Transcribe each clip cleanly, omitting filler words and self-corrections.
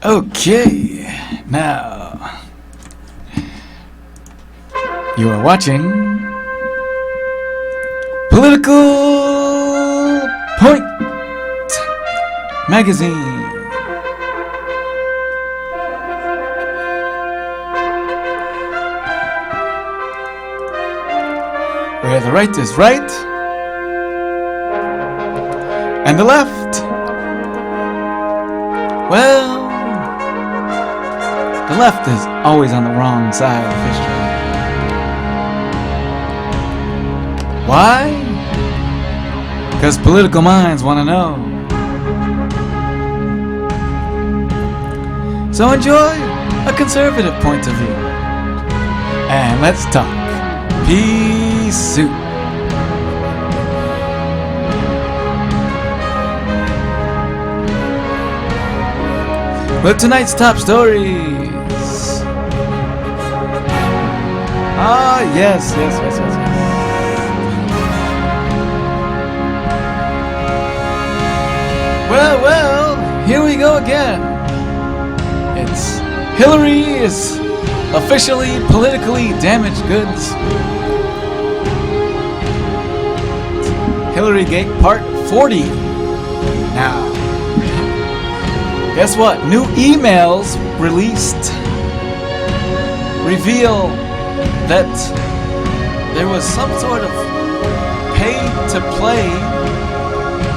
Okay, now you are watching Political Point Magazine. Where the right is right and the left, well, the left is always on the wrong side of history. Why? Because political minds want to know. So enjoy a conservative point of view. And let's talk pea soup. With tonight's top stories. Yes. Well, here we go again. It's Hillary is officially politically damaged goods. HillaryGate Part 40. Now, guess what? New emails released reveal that there was some sort of pay-to-play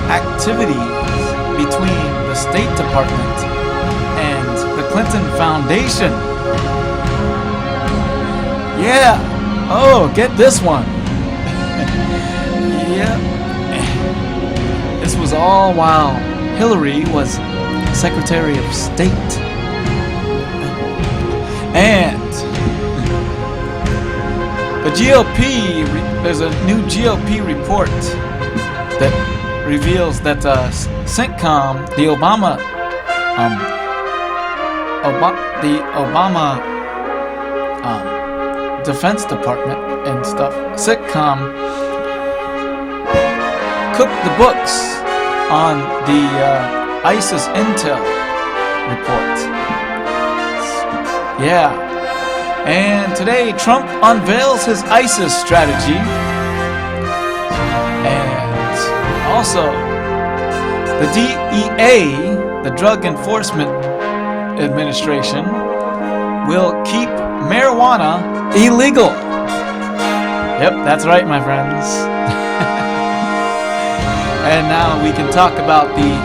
activity between the State Department and the Clinton Foundation. Yeah. Oh, get this one. Yeah. This was all while Hillary was Secretary of State. And the GOP, there's a new GOP report that reveals that CENTCOM, the Obama Defense Department and stuff, CENTCOM cooked the books on the ISIS intel report. Yeah. And today Trump unveils his ISIS strategy. And also the DEA, the Drug Enforcement Administration, will keep marijuana illegal. Yep, that's right, my friends. And now we can talk about the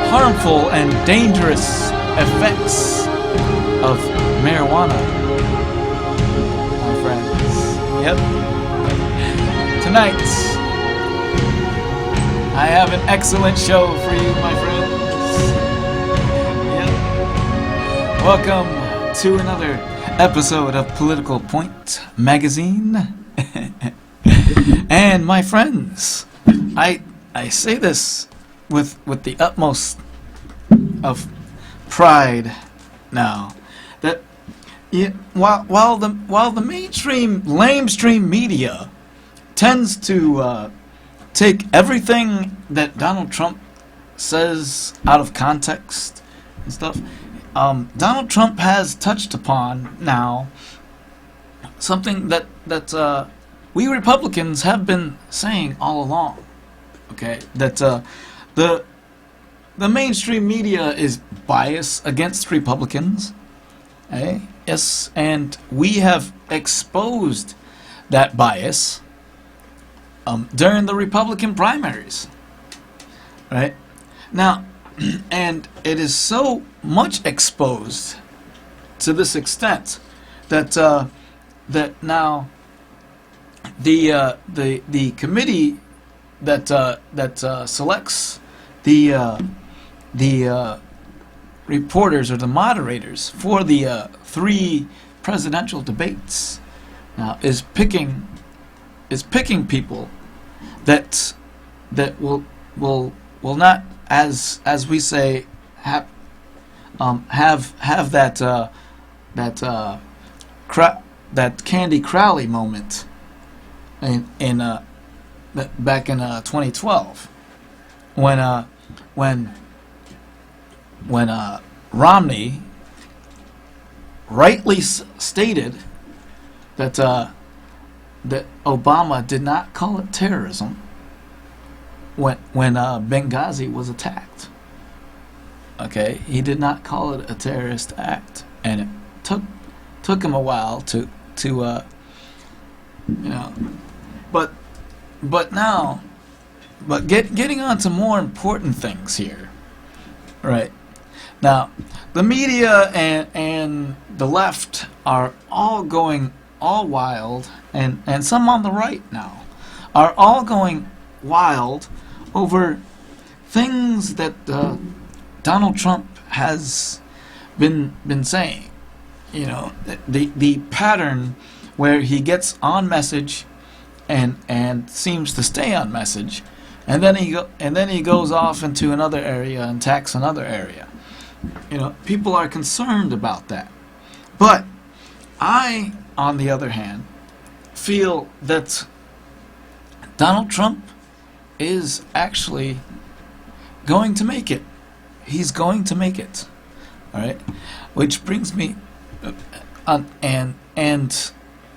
harmful and dangerous effects of marijuana, my friends. Yep. Tonight, I have an excellent show for you, my friends. Yep. Welcome to another episode of Political Point Magazine. And my friends, I say this with the utmost of pride now, that while the mainstream lamestream media tends to take everything that Donald Trump says out of context and stuff, Donald Trump has touched upon now something that we Republicans have been saying all along. Okay, that the mainstream media is biased against Republicans. Okay? Yes, and we have exposed that bias during the Republican primaries. Right? Now, and it is so much exposed to this extent that that now the committee that selects the reporters or the moderators for the 3 presidential debates now is picking people that will not, as we say, have that Candy Crowley moment back in 2012 when Romney rightly stated that that Obama did not call it terrorism when Benghazi was attacked. Okay, he did not call it a terrorist act, and it took him a while to but getting on to more important things here, right? Now, the media and the left are all going all wild, and some on the right now are all going wild over things that Donald Trump has been saying. You know, the pattern where he gets on message and seems to stay on message, and then he goes off into another area and attacks another area. You know, people are concerned about that. But I, on the other hand, feel that Donald Trump is actually going to make it. He's going to make it. All right? Which brings me and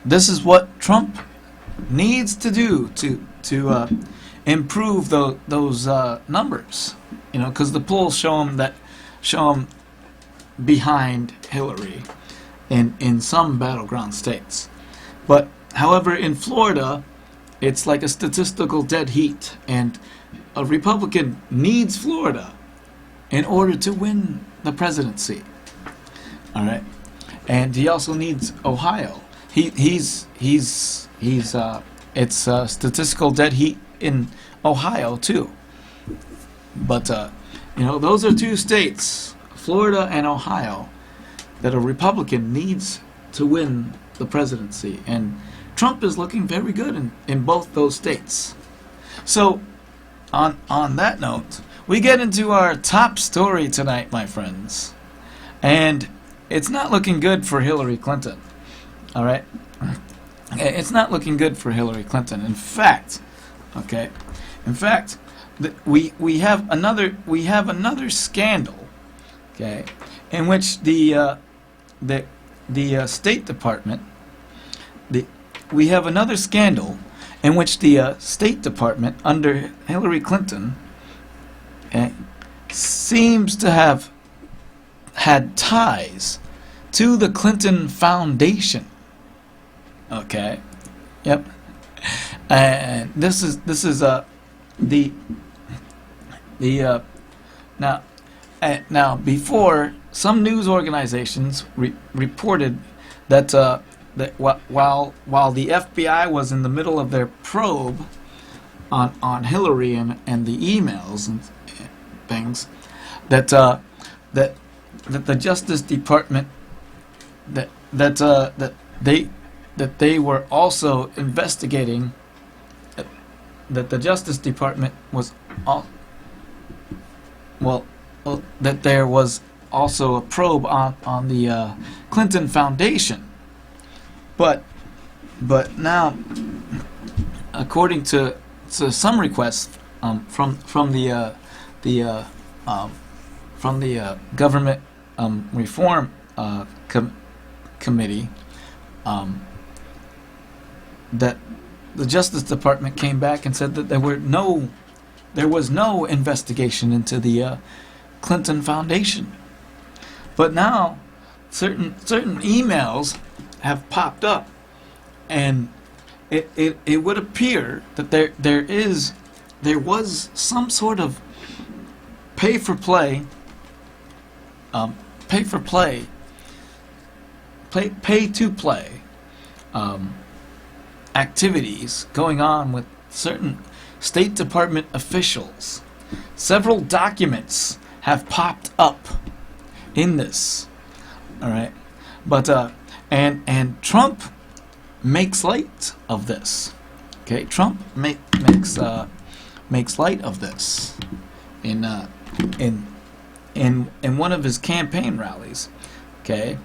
this is what Trump needs to do to improve those numbers. You know, because the polls show him behind Hillary in some battleground states. But however, in Florida, it's like a statistical dead heat, and a Republican needs Florida in order to win the presidency. All right, and he also needs Ohio. It's a statistical dead heat in Ohio too. But you know, those are two states, Florida and Ohio, that a Republican needs to win the presidency, and Trump is looking very good in both those states. So, on that note, we get into our top story tonight, my friends, and it's not looking good for Hillary Clinton. All right, it's not looking good for Hillary Clinton. In fact, we have another scandal, okay, in which the State Department, we have another scandal in which the State Department under Hillary Clinton seems to have had ties to the Clinton Foundation. Okay, yep, and this is now before, some news organizations reported that while the FBI was in the middle of their probe on Hillary and the emails and things, that the Justice Department that they were also investigating, that the Justice Department was that there was also a probe on the Clinton Foundation. But now, according to some requests from the government reform committee, that the Justice Department came back and said that there was no investigation into the Clinton Foundation. But now certain emails have popped up, and it would appear that there was some sort of pay to play activities going on with certain State Department officials. Several documents have popped up in this. All right, but and Trump makes light of this. Okay, Trump makes light of this in one of his campaign rallies. Okay,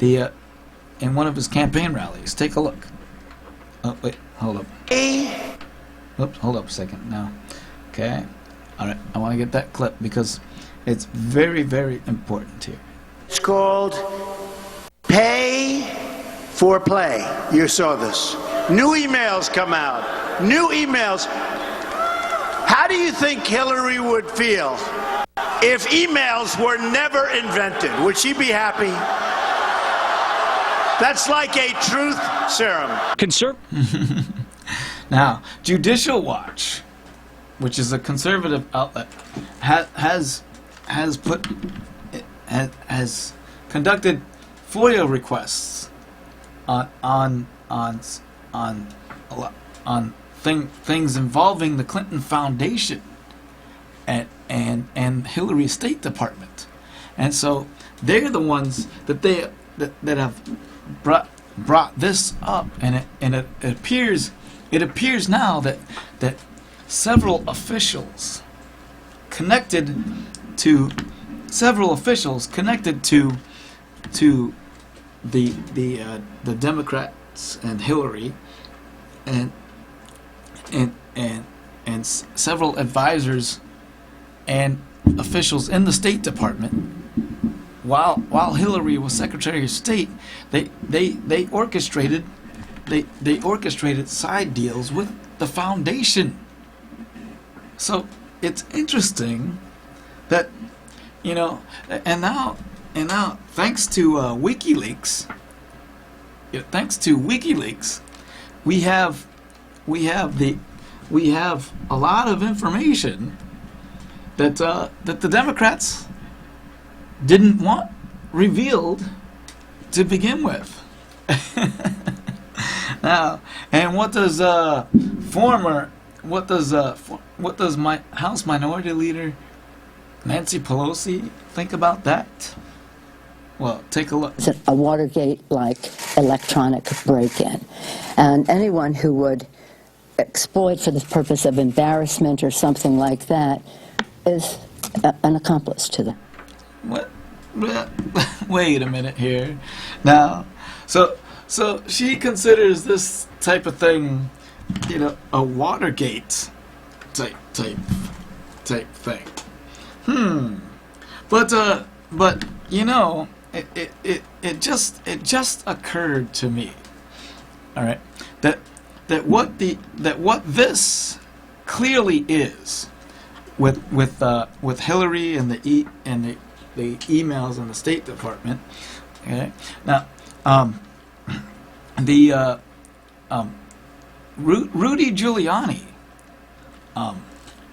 in one of his campaign rallies. Take a look. Oh wait, hold up. Oops, hold up a second now. Okay, all right. I want to get that clip because it's very, very important here. It's called pay for play. You saw this. New emails come out. New emails. How do you think Hillary would feel if emails were never invented? Would she be happy? That's like a truth serum. Now, Judicial Watch, which is a conservative outlet, has conducted FOIA requests on things involving the Clinton Foundation and Hillary's State Department, and so they're the ones that have brought this up, and it appears now that several officials connected to the Democrats and Hillary and several advisors and officials in the State Department, while Hillary was Secretary of State, they orchestrated side deals with the foundation. So it's interesting that, and now thanks to WikiLeaks, we have a lot of information that the Democrats didn't want revealed to begin with. Now, and what does my House Minority Leader Nancy Pelosi think about that? Well, take a look. It's a Watergate-like electronic break-in, and anyone who would exploit for the purpose of embarrassment or something like that is an accomplice to them. What? Wait a minute here. Now, so she considers this type of thing, a Watergate type thing. But it just occurred to me, all right, that what this clearly is with Hillary and the emails in the State Department. Okay, now Rudy Giuliani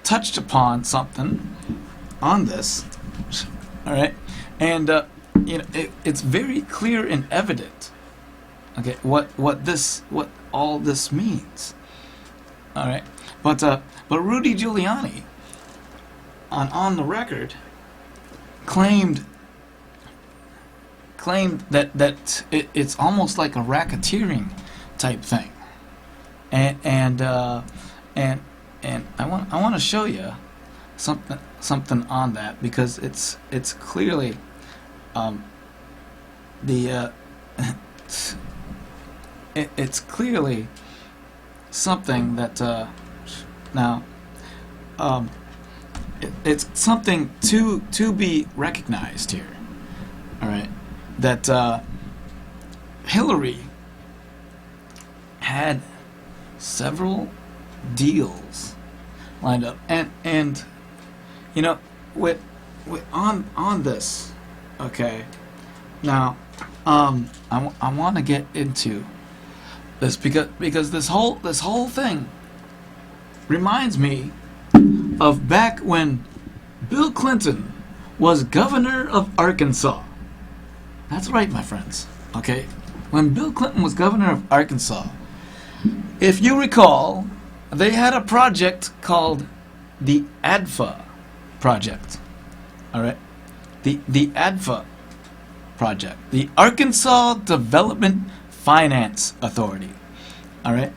touched upon something on this. All right, and it's very clear and evident. Okay, what all this means. All right, but Rudy Giuliani on the record claimed that it's almost like a racketeering type thing, and I want to show you something on that, because it's clearly it's clearly something that it's something to be recognized here. All right, that Hillary had several deals lined up, and with on this. Okay, now I want to get into this because this whole thing reminds me of back when Bill Clinton was governor of Arkansas. That's right, my friends. Okay, when Bill Clinton was governor of Arkansas, if you recall, they had a project called the ADFA project. All right, the ADFA project, the Arkansas Development Finance Authority. All right,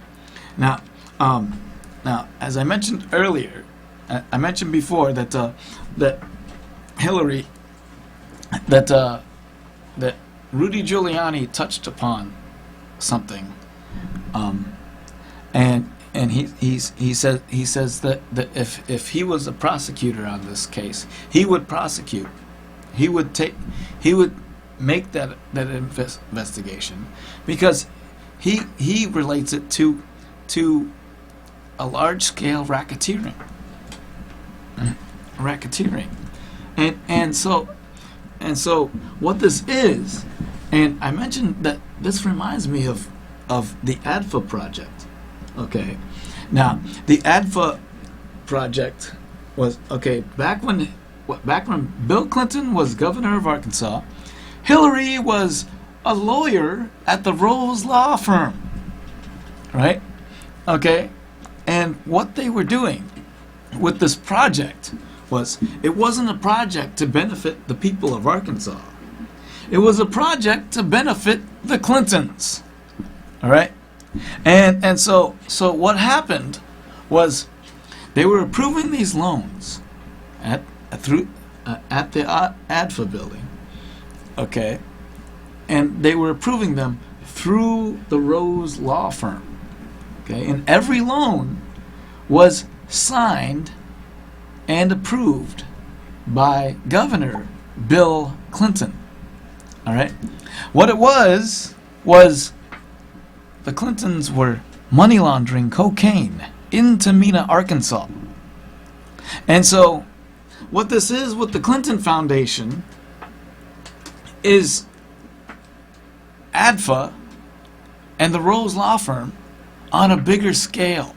now as I mentioned earlier, I mentioned before that that Hillary, that Rudy Giuliani touched upon something, and he says that if he was a prosecutor on this case, he would prosecute, he would make that investigation because he relates it to a large scale racketeering, and so what this is, and I mentioned that this reminds me of the ADFA project. Okay, now the ADFA project was back when Bill Clinton was governor of Arkansas. Hillary was a lawyer at the Rose Law Firm, right? Okay, and what they were doing with this project was, it wasn't a project to benefit the people of Arkansas. It was a project to benefit the Clintons, all right? And so what happened was they were approving these loans at the ADFA building, okay? And they were approving them through the Rose Law Firm, okay? And every loan was signed and approved by Governor Bill Clinton, all right? What it was the Clintons were money laundering cocaine into Mena, Arkansas. And so what this is with the Clinton Foundation is ADFA and the Rose Law Firm on a bigger scale.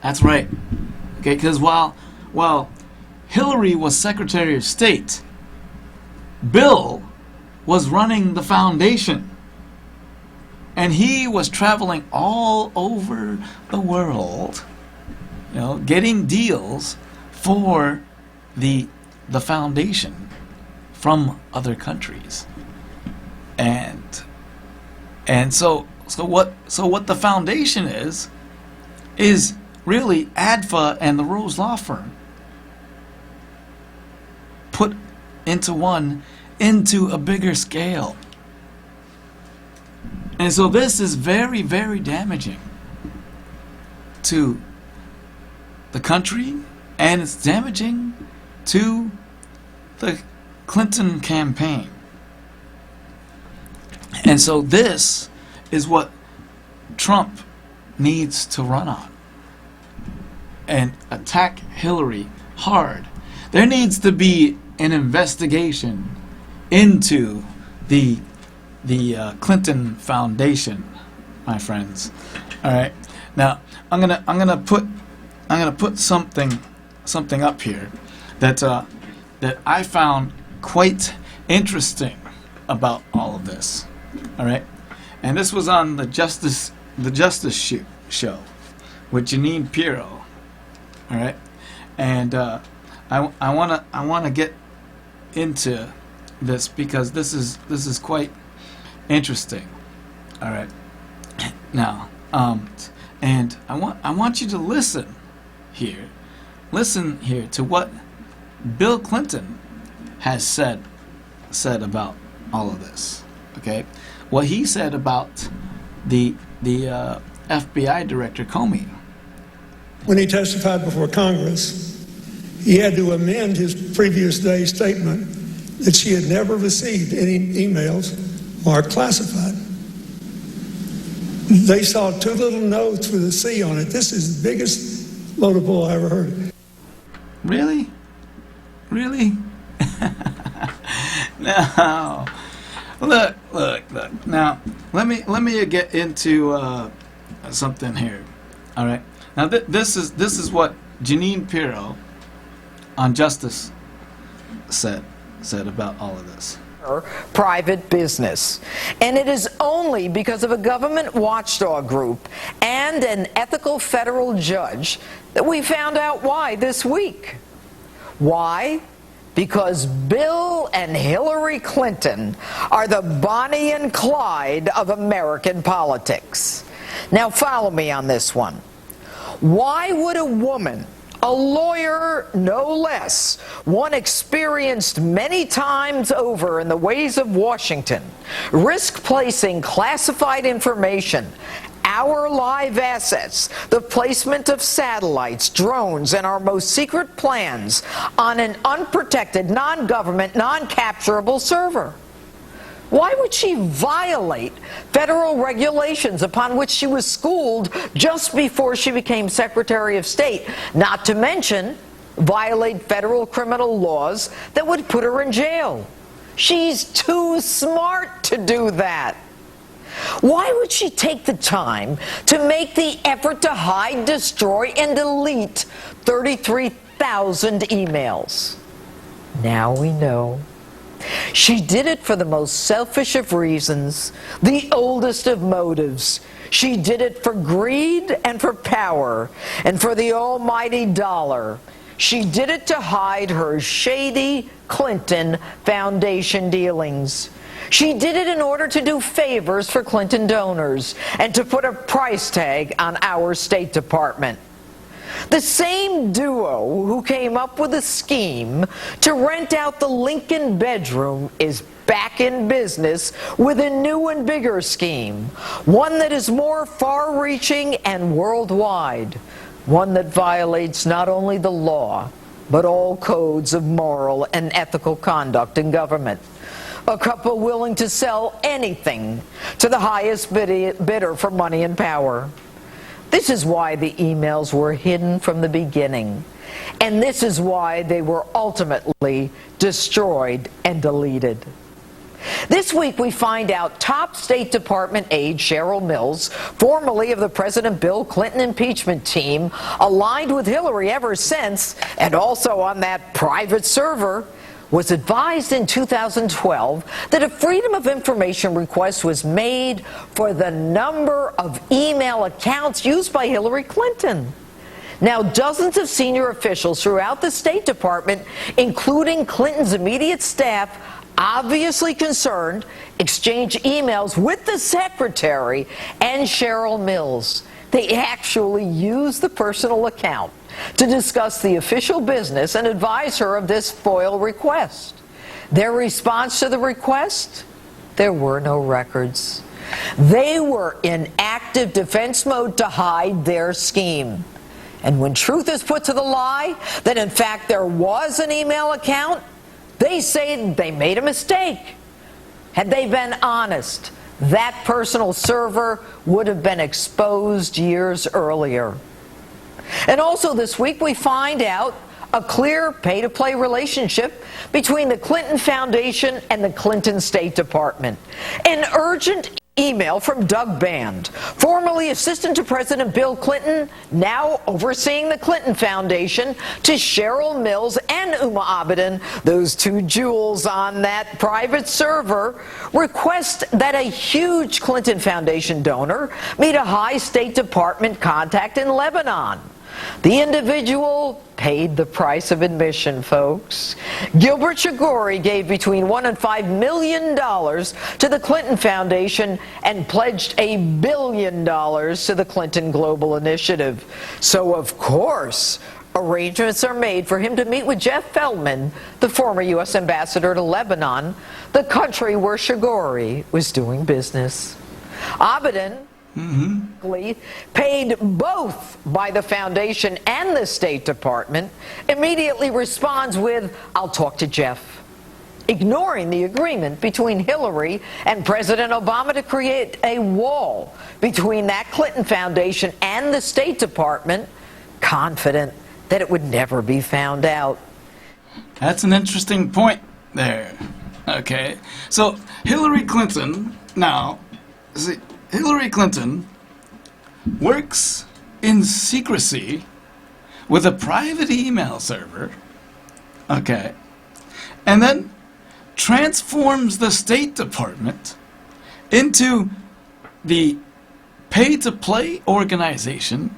That's right. Okay, because while Hillary was Secretary of State, Bill was running the foundation. And he was traveling all over the world, getting deals for the foundation from other countries. And so what the foundation is really ADFA and the Rose Law Firm put into a bigger scale. And so this is very, very damaging to the country, and it's damaging to the Clinton campaign. And so this is what Trump needs to run on and attack Hillary hard. There needs to be an investigation into the Clinton Foundation, my friends. All right. Now I'm gonna put something up here that I found quite interesting about all of this. All right. And this was on the Justice Show with Jeanine Pirro. All right. And I wanna get into this because this is quite interesting. All right. Now, and I want you to listen here to what Bill Clinton has said about all of this. Okay, what he said about the FBI director Comey. When he testified before Congress, he had to amend his previous day's statement that she had never received any emails marked classified. They saw two little notes with a C on it. This is the biggest load of bull I ever heard. Really? No. Look. Now, let me get into something here. All right. Now, this is what Jeanine Pirro on Justice said about all of this. Private business. And it is only because of a government watchdog group and an ethical federal judge that we found out why this week. Why? Because Bill and Hillary Clinton are the Bonnie and Clyde of American politics. Now follow me on this one. Why would a woman, a lawyer no less, one experienced many times over in the ways of Washington, risk placing classified information our live assets, the placement of satellites, drones, and our most secret plans on an unprotected, non-government, non-capturable server? Why would she violate federal regulations upon which she was schooled just before she became Secretary of State? Not to mention, violate federal criminal laws that would put her in jail. She's too smart to do that. Why would she take the time to make the effort to hide, destroy, and delete 33,000 emails? Now we know. She did it for the most selfish of reasons, the oldest of motives. She did it for greed and for power and for the almighty dollar. She did it to hide her shady Clinton Foundation dealings. She did it in order to do favors for Clinton donors and to put a price tag on our State Department. The same duo who came up with a scheme to rent out the Lincoln bedroom is back in business with a new and bigger scheme, one that is more far-reaching and worldwide, one that violates not only the law, but all codes of moral and ethical conduct in government. A couple willing to sell anything to the highest bidder for money and power. This is why the emails were hidden from the beginning. And this is why they were ultimately destroyed and deleted. This week we find out top State Department aide Cheryl Mills, formerly of the President Bill Clinton impeachment team, aligned with Hillary ever since, and also on that private server, was advised in 2012 that a Freedom of Information request was made for the number of email accounts used by Hillary Clinton. Now, dozens of senior officials throughout the State Department, including Clinton's immediate staff, obviously concerned, exchanged emails with the secretary and Cheryl Mills. They actually used the personal account to discuss the official business and advise her of this FOIL request. Their response to the request? There were no records. They were in active defense mode to hide their scheme. And when truth is put to the lie, that in fact there was an email account, they say they made a mistake. Had they been honest, that personal server would have been exposed years earlier. And also this week we find out a clear pay-to-play relationship between the Clinton Foundation and the Clinton State Department. An urgent email from Doug Band, formerly assistant to President Bill Clinton, now overseeing the Clinton Foundation, to Cheryl Mills and Uma Abedin, those two jewels on that private server, request that a huge Clinton Foundation donor meet a high State Department contact in Lebanon. The individual paid the price of admission, folks. Gilbert Chagoury gave between $1 and $5 million to the Clinton Foundation and pledged $1 billion to the Clinton Global Initiative. So, of course, arrangements are made for him to meet with Jeff Feldman, the former U.S. ambassador to Lebanon, the country where Chagoury was doing business. Abedin, paid both by the foundation and the State Department, immediately responds with, "I'll talk to Jeff," ignoring the agreement between Hillary and President Obama to create a wall between that Clinton Foundation and the State Department, confident that it would never be found out. That's an interesting point there. Okay, so Hillary Clinton, now, see, Hillary Clinton works in secrecy with a private email server, okay, and then transforms the State Department into the pay-to-play organization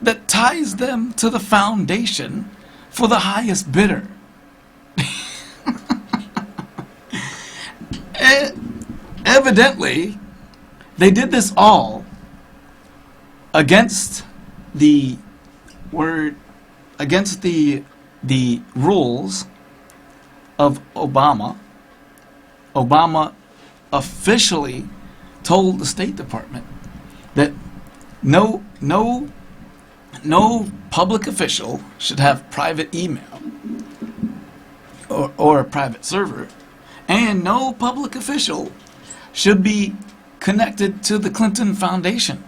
that ties them to the foundation for the highest bidder. Evidently, they did this all against the rules of Obama. Obama officially told the State Department no public official should have private email or a private server, and no public official should be connected to the Clinton Foundation.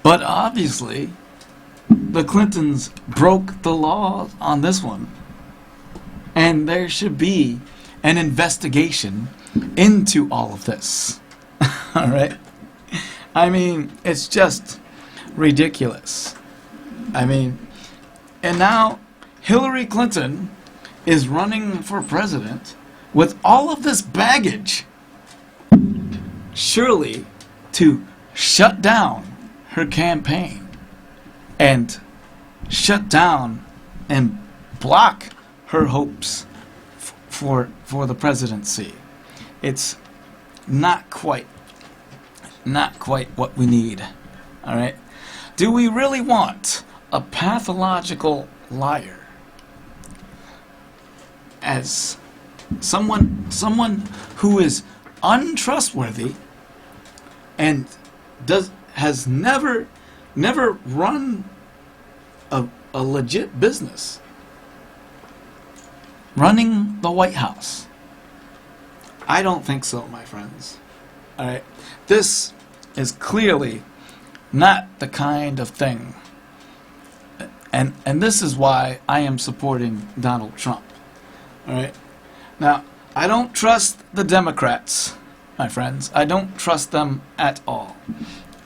But obviously, the Clintons broke the law on this one, and there should be an investigation into all of this. All right? I mean, it's just ridiculous. I mean, and now Hillary Clinton is running for president with all of this baggage, surely to shut down her campaign and shut down and block her hopes for the presidency. It's not quite what we need. All right? Do we really want a pathological liar as someone who is untrustworthy and has never run a legit business, running the White House? I don't think so, my friends. All right, this is clearly not the kind of thing, and this is why I am supporting Donald Trump. All right, now I don't trust the Democrats, my friends. I don't trust them at all.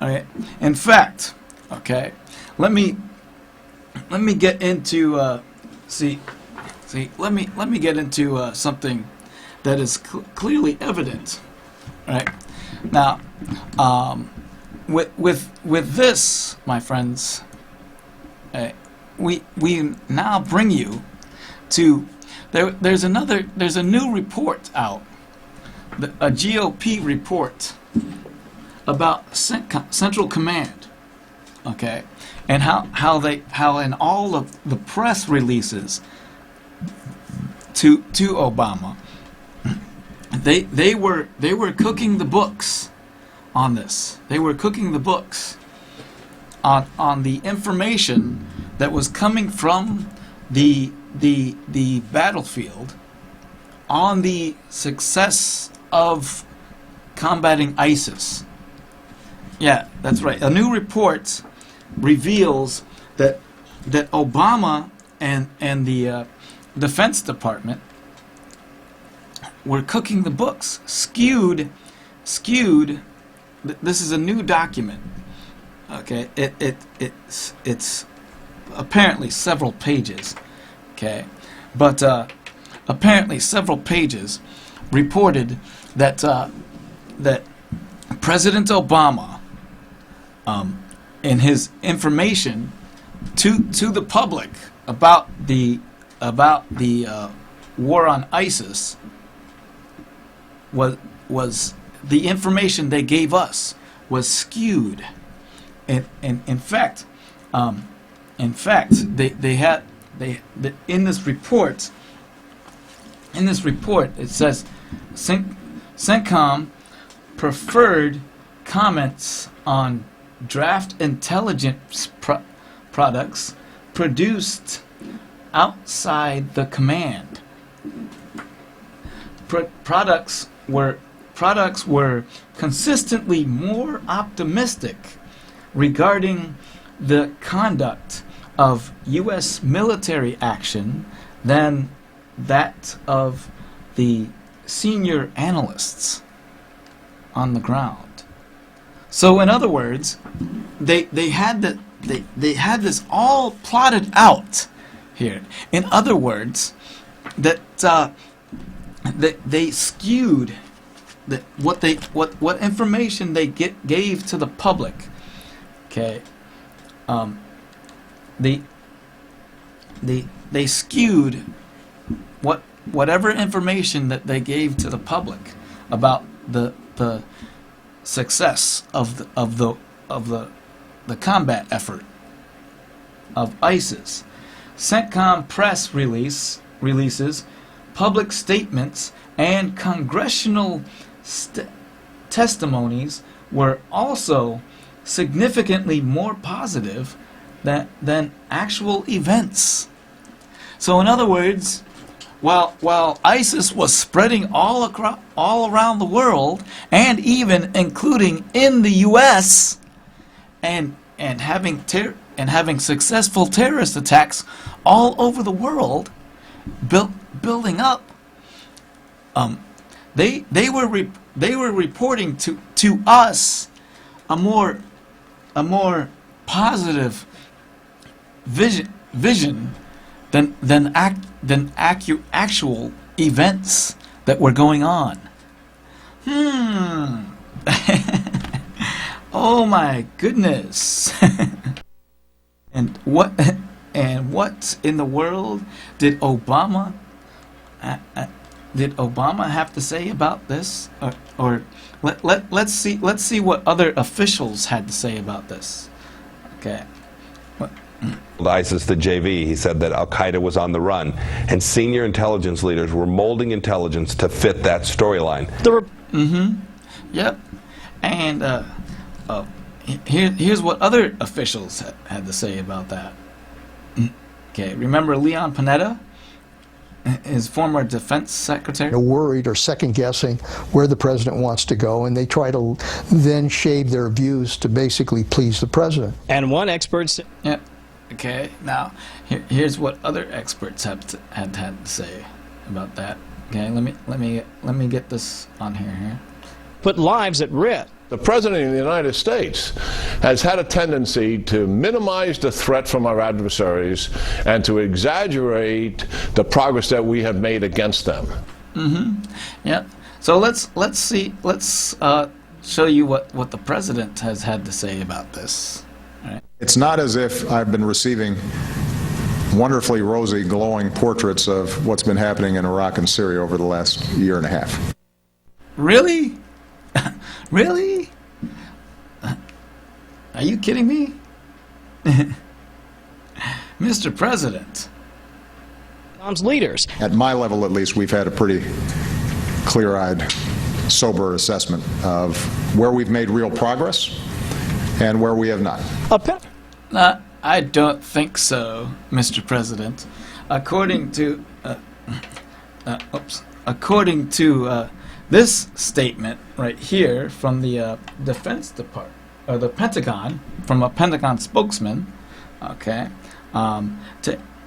All right, in fact, okay, let me get into let me get into something that is clearly evident. Right now, with this, my friends, we now bring you to there's a new report out, a GOP report about Central Command, okay, and how in all of the press releases to Obama, they were cooking the books on this. They were cooking the books on the information that was coming from the battlefield on the success of combating ISIS. Yeah, that's right. A new report reveals that Obama and the Defense Department were cooking the books, skewed. This is a new document. Okay, it's apparently several pages. Okay, but apparently several pages reported that that President Obama, in his information to the public about the war on ISIS, was the information they gave us was skewed, and in fact, they had in this report it says CENTCOM preferred comments on draft intelligence products produced outside the command. Products were consistently more optimistic regarding the conduct of U.S. military action than that of the senior analysts on the ground. So, in other words, they had this all plotted out here. In other words, that they skewed what information they gave to the public. Okay, they skewed whatever information that they gave to the public about the success of the combat effort of ISIS. CENTCOM press releases, public statements, and congressional testimonies were also significantly more positive than actual events. So in other words, while ISIS was spreading all around the world, and even including in the U.S., and having successful terrorist attacks all over the world, building up, they were reporting to us a more positive vision than actual events that were going on. Oh my goodness. And what in the world did Obama have to say about this? Or let's see what other officials had to say about this. Okay. ISIS the JV. He said that Al-Qaeda was on the run, and senior intelligence leaders were molding intelligence to fit that storyline. Yep. And here's what other officials had to say about that. Okay, remember Leon Panetta, his former defense secretary? They're worried or second-guessing where the president wants to go, and they try to then shade their views to basically please the president. And one expert said... Yep. Okay, now here's what other experts had to say about that. Okay, let me get this on here. Put lives at risk. The President of the United States has had a tendency to minimize the threat from our adversaries and to exaggerate the progress that we have made against them. Yep. So let's show you what the President has had to say about this. All right. It's not as if I've been receiving wonderfully rosy, glowing portraits of what's been happening in Iraq and Syria over the last year and a half. Really? Really? Are you kidding me? Mr. President. Leaders. At my level, at least, we've had a pretty clear-eyed, sober assessment of where we've made real progress and where we have not. I don't think so, Mr. President. According to this statement right here from the Defense Department, or the Pentagon, from a Pentagon spokesman. Okay,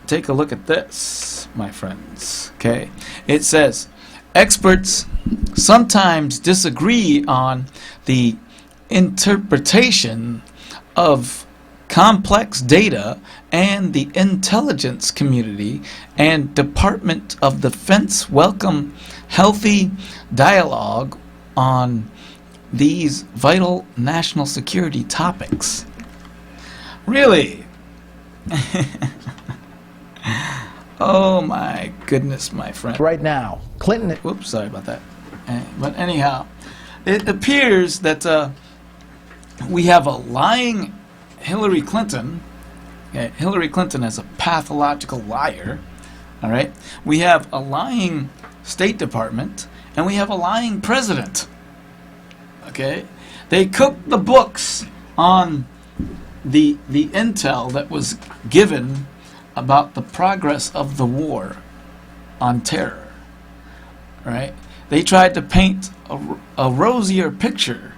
take a look at this, my friends. Okay, it says experts sometimes disagree on the interpretation of complex data, and the intelligence community and Department of Defense welcome healthy dialogue on these vital national security topics. Really? Oh my goodness, my friend. Right now, Clinton... Whoops, sorry about that. But anyhow, it appears that we have a lying Hillary Clinton. Okay, Hillary Clinton is a pathological liar. All right? We have a lying State Department, and we have a lying president. Okay? They cooked the books on the intel that was given about the progress of the war on terror. Right? They tried to paint a rosier picture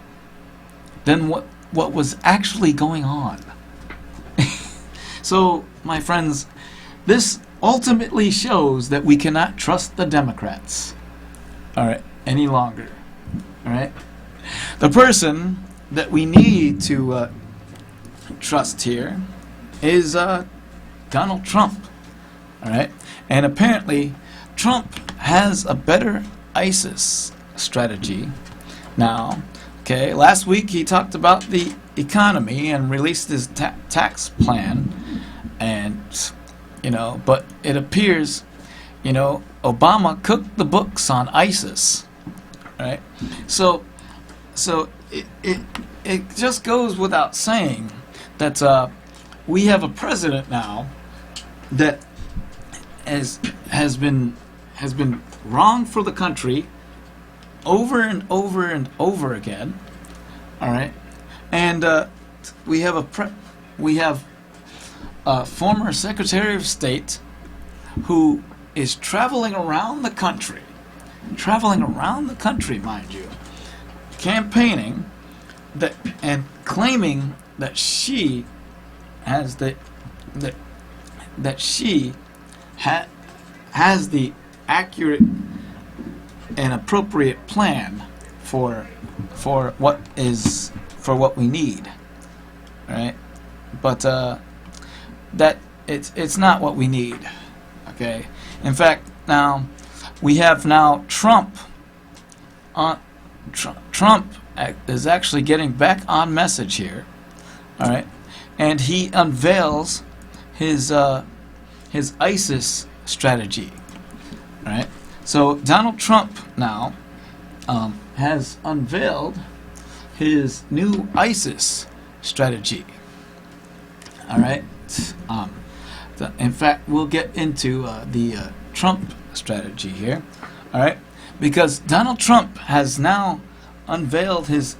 than what was actually going on. So, my friends, this ultimately shows that we cannot trust the Democrats, all right, any longer. All right? The person that we need to trust here is Donald Trump. All right? And apparently, Trump has a better ISIS strategy now. Okay, last week he talked about the economy and released his tax plan, and but it appears, Obama cooked the books on ISIS, right? So it just goes without saying that we have a president now that has been wrong for the country over and over and over again. All right, and a former Secretary of State who is traveling around the country, mind you, campaigning that and claiming that she has has the accurate and appropriate plan for what we need, right? But that it's not what we need. Okay. In fact, now we have Trump. Trump is actually getting back on message here. All right, and he unveils his ISIS strategy. All right. So Donald Trump now has unveiled his new ISIS strategy. All right. In fact, we'll get into the Trump strategy here. All right, because Donald Trump has now unveiled his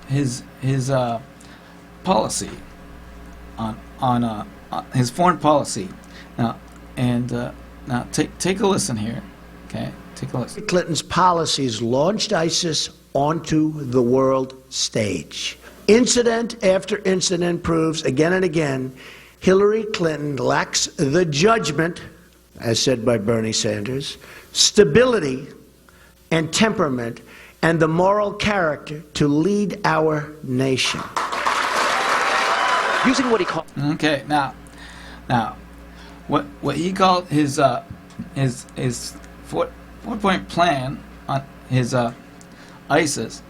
policy on his foreign policy now, and now take a listen here. Okay, take a listen. Clinton's policies launched ISIS onto the world stage. Incident after incident proves again and again Hillary Clinton lacks the judgment, as said by Bernie Sanders, stability and temperament, and the moral character to lead our nation. Using what he called... Okay, now, what he called his four-point plan on his ISIS,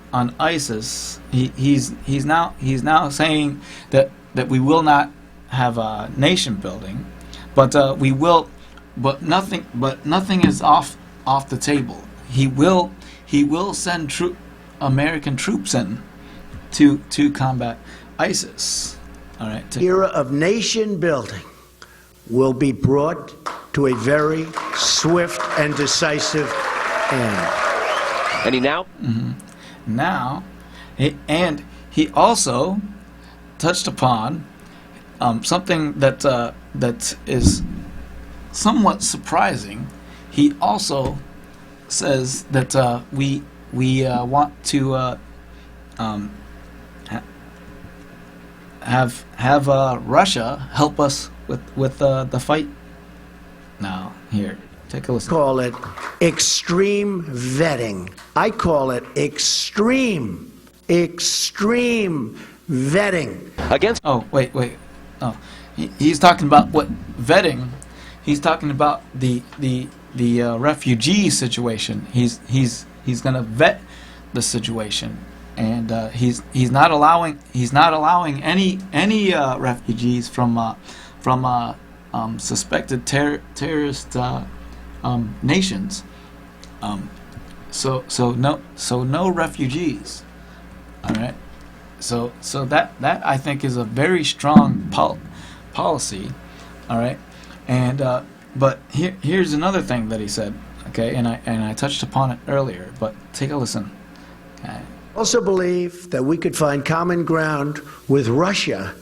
he's now saying that we will not have a nation building, but we will, but nothing is off the table. He will send American troops in to combat ISIS. All right. The era of nation building will be brought to a very swift and decisive end. And he now? Now, and he also touched upon something that is somewhat surprising. He also says that we want to have Russia help us with the fight. Now, here, take a listen. Call it extreme vetting. I call it extreme vetting. Against... Oh, wait. Oh, he's talking about what vetting? He's talking about the refugee situation. He's going to vet the situation, and he's not allowing any refugees from suspected terrorist nations. So no refugees. All right. So that I think is a very strong policy. All right. And but here's another thing that he said. Okay, and I touched upon it earlier, but take a listen. Okay. Also believe that we could find common ground with Russia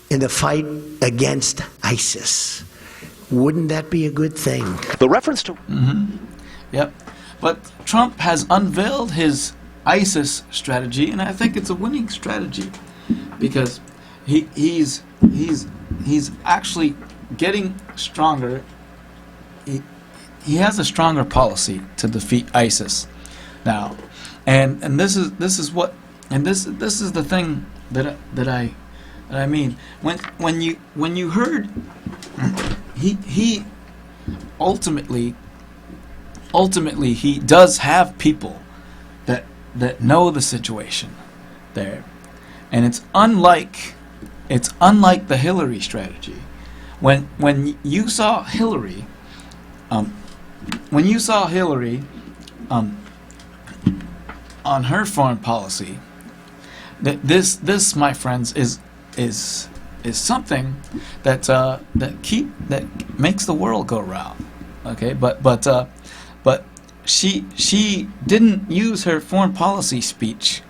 in the fight against ISIS. Wouldn't that be a good thing? The reference to... Yep. But Trump has unveiled his ISIS strategy, and I think it's a winning strategy because he's actually getting stronger. He has a stronger policy to defeat ISIS now, and this is what, and this is the thing that I mean when you heard he ultimately he does have people that know the situation there, and it's unlike the Hillary strategy. When you saw Hillary on her foreign policy, this my friends is something that makes the world go round. Okay, but she didn't use her foreign policy speech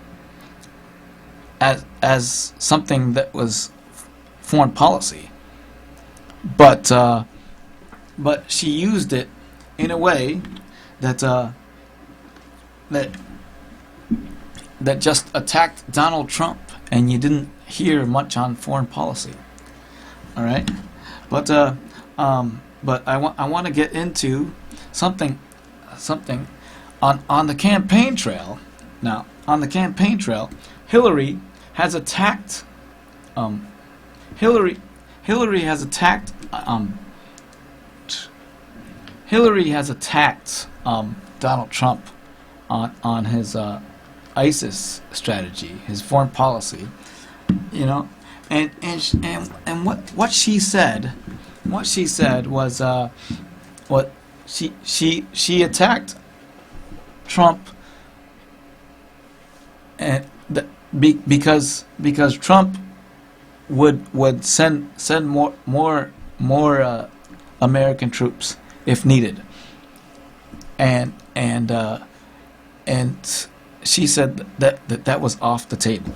as something that was foreign policy, but she used it in a way that that just attacked Donald Trump, and you didn't hear much on foreign policy. All right, but I want to get into something on the campaign trail. Now, on the campaign trail, Hillary has attacked Hillary has attacked Donald Trump on his ISIS strategy, his foreign policy, you know, and what she said was what she attacked Trump, and because Trump would send more American troops if needed, and she said that was off the table.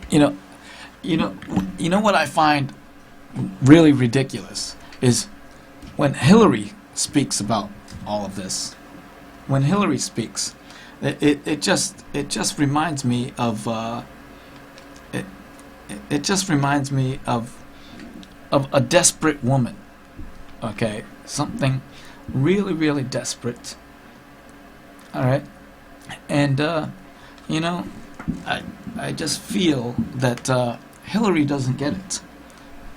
You know what I find really ridiculous is when Hillary speaks about all of this. When Hillary speaks, it just reminds me of it just reminds me of a desperate woman. Okay, something really desperate. All right, and I just feel that Hillary doesn't get it.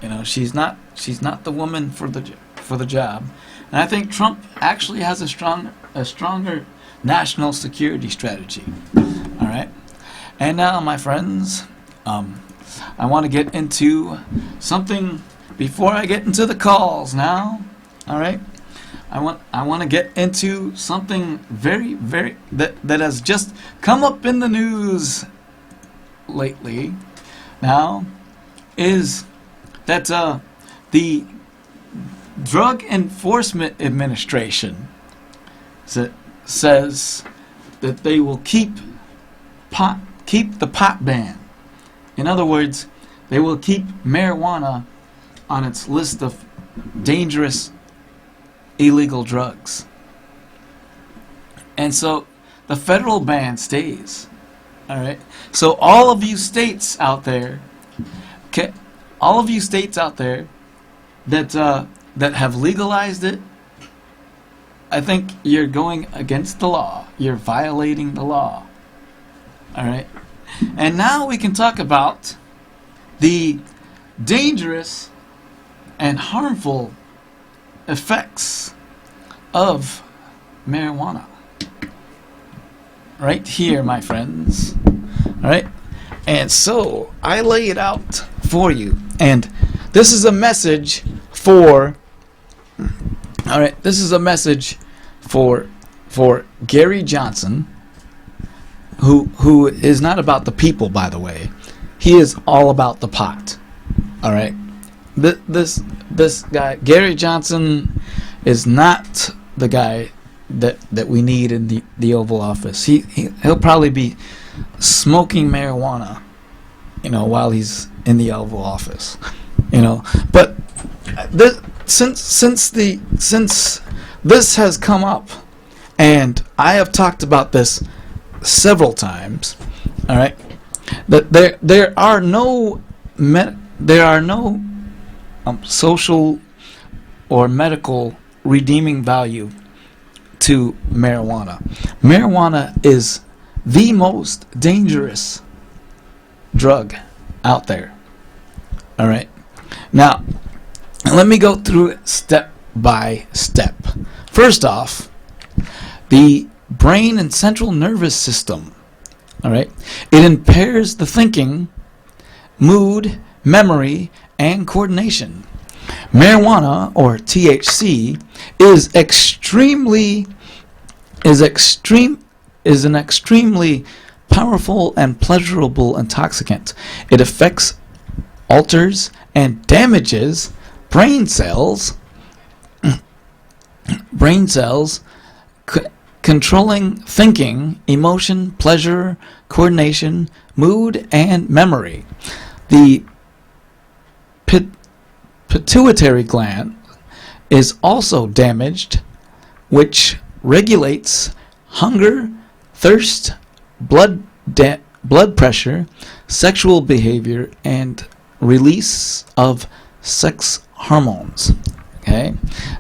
You know, she's not the woman for the job, and I think Trump actually has a stronger national security strategy. All right, and now, my friends, I want to get into something before I get into the calls. Now, all right, I want to get into something very that has just come up in the news lately. Now, is that the Drug Enforcement Administration says that they will keep the pot ban. In other words, they will keep marijuana on its list of dangerous illegal drugs. And so the federal ban stays. All right. So all of you states out there, that have legalized it, I think you're going against the law. You're violating the law. All right. And now we can talk about the dangerous and harmful effects of marijuana. Right here, my friends. All right. And so I lay it out for you. And this is a message for Gary Johnson, who is not about the people, by the way. He is all about the pot. All right. This guy, Gary Johnson, is not the guy that we need in the Oval Office. He'll probably be smoking marijuana, while he's in the Oval Office, But since this has come up, and I have talked about this several times, all right, that there are no social or medical redeeming value to marijuana. Marijuana is the most dangerous drug out there. All right. Now, let me go through it step by step. First off, the brain and central nervous system. All right. It impairs the thinking, mood, memory, and coordination. Marijuana, or THC, is an extremely powerful and pleasurable intoxicant. It affects, alters, and damages brain cells, controlling thinking, emotion, pleasure, coordination, mood, and memory. pituitary gland is also damaged, which regulates hunger, thirst, blood pressure, sexual behavior, and release of sex hormones. Okay,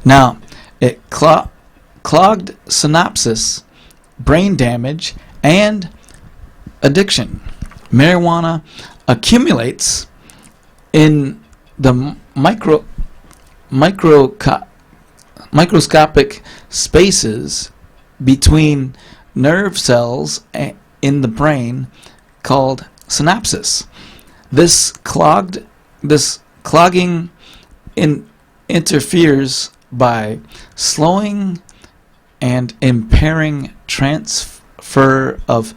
now it clogged synapses, brain damage, and addiction. Marijuana accumulates in the microscopic spaces between nerve cells in the brain called synapses. This clogging interferes by slowing and impairing transfer of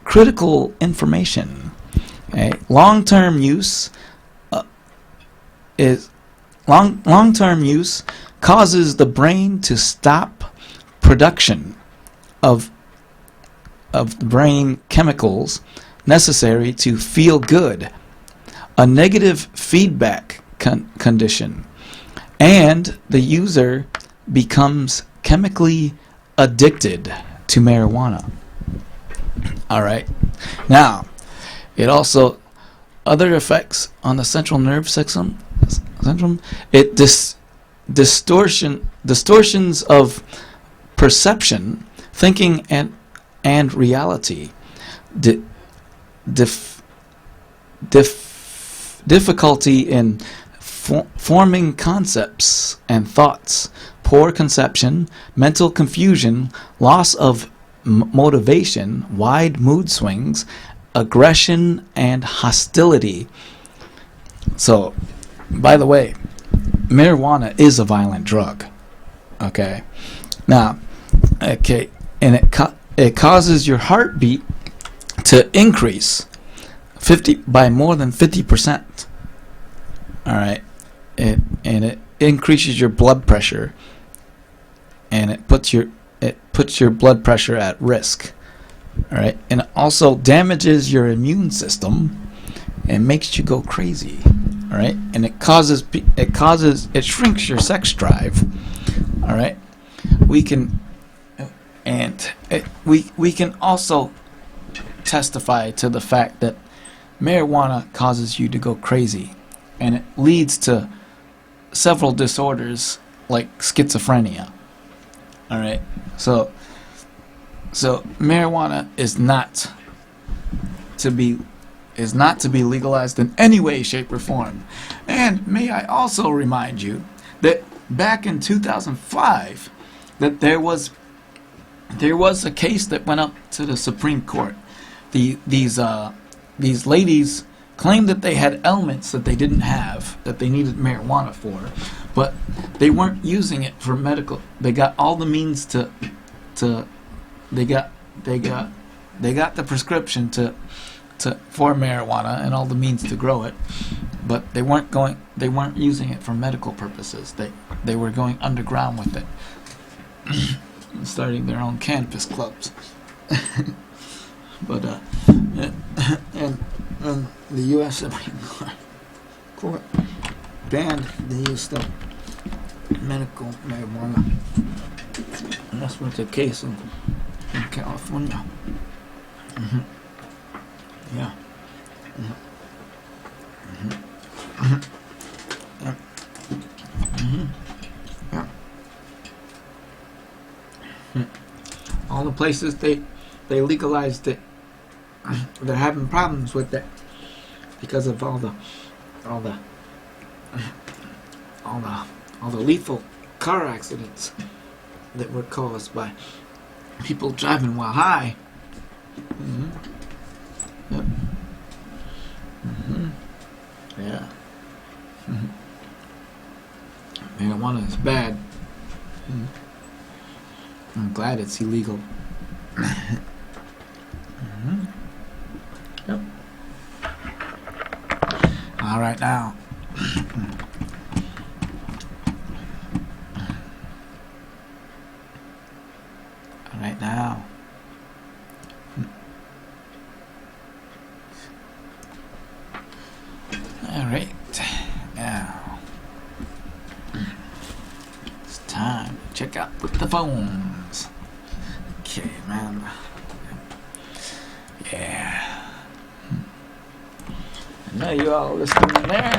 critical information. Okay? Long-term use causes the brain to stop production of the brain chemicals necessary to feel good, a negative feedback condition, and the user becomes chemically addicted to marijuana. All right. Now, it also other effects on the central nerve system. It distortions of perception, thinking, and reality. Difficulty in forming concepts and thoughts, poor conception, mental confusion, loss of motivation, wide mood swings, aggression, and hostility. So, by the way, marijuana is a violent drug. Okay. Now, okay, and it causes your heartbeat to increase by more than 50%. All right, and it increases your blood pressure, and it puts your blood pressure at risk. All right, and it also damages your immune system and makes you go crazy. All right, and it shrinks your sex drive. All right, we can also testify to the fact that marijuana causes you to go crazy, and it leads to several disorders like schizophrenia. All right, so marijuana is not to be legalized in any way, shape, or form. And may I also remind you that back in 2005, that there was a case that went up to the Supreme Court. These ladies claimed that they had ailments that they didn't have, that they needed marijuana for, but they weren't using it for medical. They got all the means they got the prescription for marijuana and all the means to grow it, but they weren't using it for medical purposes. They were going underground with it, starting their own cannabis clubs. But and the U.S. Supreme Court banned the use of medical marijuana. And that's what's the case in California. Mm-hmm. Yeah. Mm-hmm. Mm-hmm. Yeah. Mm-hmm. Yeah. Mm-hmm. All the places they legalized it, they're having problems with it because of all the lethal car accidents that were caused by people driving while high. Mm-hmm. Yep. Mm-hmm. Yeah. Mm-hmm. Marijuana is bad. Mm-hmm. I'm glad it's illegal. Mm-hmm. Yep. All right now. All right now. All right. Now. the phones. Okay, man. Yeah. I know you all listening in there.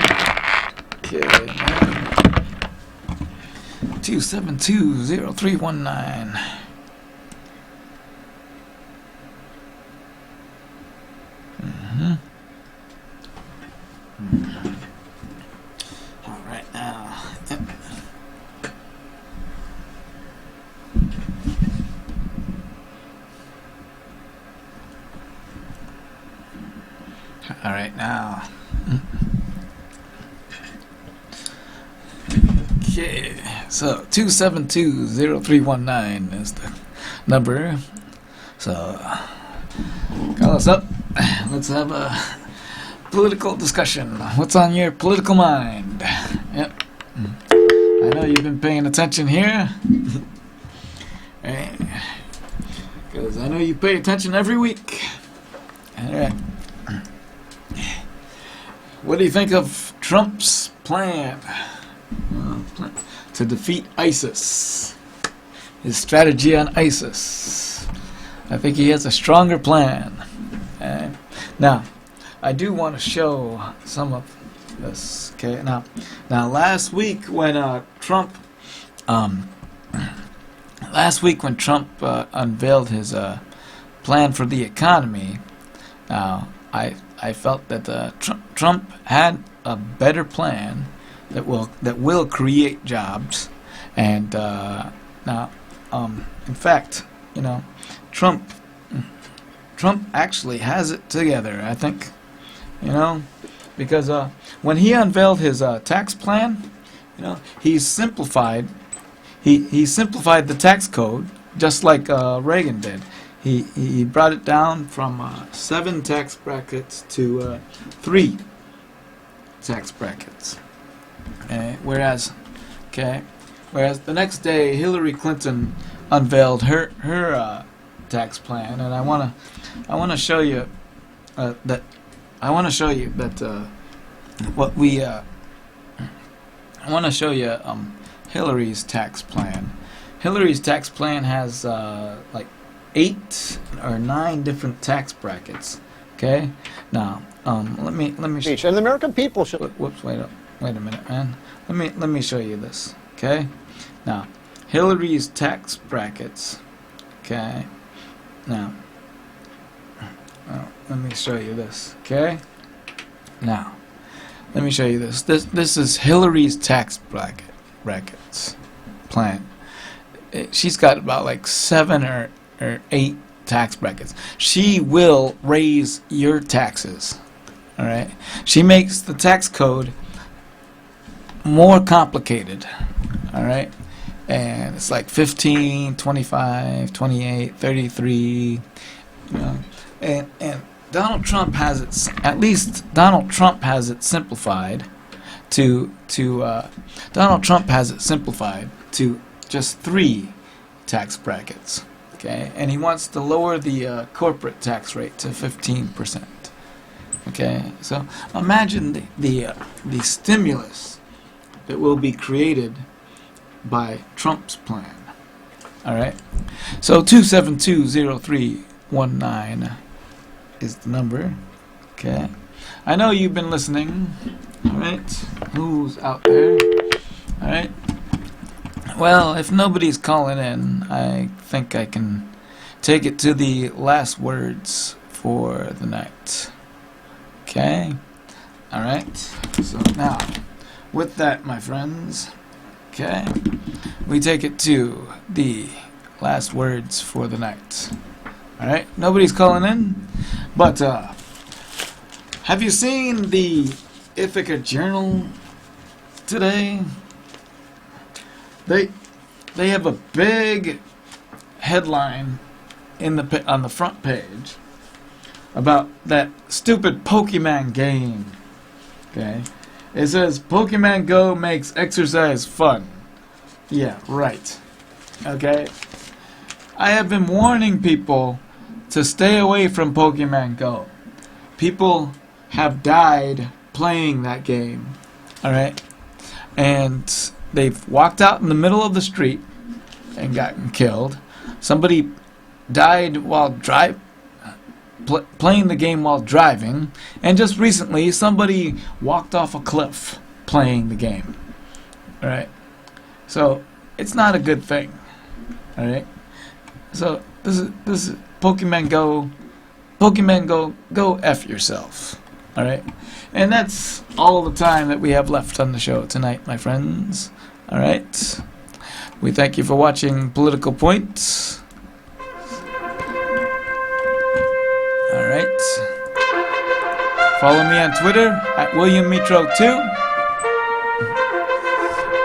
Okay, man. 272-0319. All right, now. Yep. All right, now. Okay, so 272-0319 is the number. So call us up. Let's have a political discussion. What's on your political mind? Yep. I know you've been paying attention here. Because I know you pay attention every week. All right. What do you think of Trump's plan to defeat ISIS? His strategy on ISIS. I think he has a stronger plan. Now, I do want to show some of this. Okay. Now, last week when Trump unveiled his plan for the economy, I felt that Trump had a better plan that will create jobs, and in fact, Trump actually has it together. I think, because when he unveiled his tax plan, he simplified the tax code just like Reagan did. He brought it down from 7 tax brackets to 3 tax brackets. Whereas the next day Hillary Clinton unveiled her tax plan, and I want to show you that Hillary's tax plan. Hillary's tax plan has like 8 or 9 different tax brackets. Okay. Now, let me. And the American people should. Whoops! Wait a minute, man. Let me show you this. Okay. Now, Hillary's tax brackets. Okay. Now, let me show you this. Okay. Now, let me show you this. This is Hillary's tax brackets plan. She's got about like 7 or 8 tax brackets. She will raise your taxes. All right. She makes the tax code more complicated. All right. And it's like 15, 25, 28, 33. And Donald Trump has it. At least Donald Trump has it simplified to just 3 tax brackets. Okay, and he wants to lower the corporate tax rate to 15%. Okay, so imagine the stimulus that will be created by Trump's plan. All right, so 272-0319 is the number. Okay, I know you've been listening. All right, who's out there? All right. Well, if nobody's calling in, I think I can take it to the last words for the night. Okay? Alright. So now, with that, my friends, okay, we take it to the last words for the night. Alright? Nobody's calling in, but have you seen the Ithaca Journal today? They have a big headline on the front page about that stupid Pokemon game. Okay, it says Pokemon Go makes exercise fun. Yeah, right. Okay, I have been warning people to stay away from Pokemon Go. People have died playing that game. All right, and they've walked out in the middle of the street, and gotten killed. Somebody died while playing the game while driving. And just recently, somebody walked off a cliff playing the game. All right? So, it's not a good thing. All right? So, this is Pokemon Go. Pokemon Go, go F yourself. All right? And that's all the time that we have left on the show tonight, my friends. All right? We thank you for watching Political Points. All right. Follow me on Twitter at WilliamMitro2.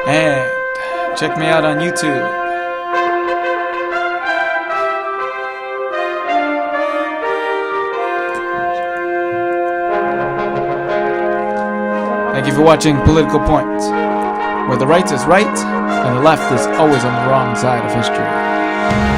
And check me out on YouTube. Thank you for watching Political Points, where the right is right and the left is always on the wrong side of history.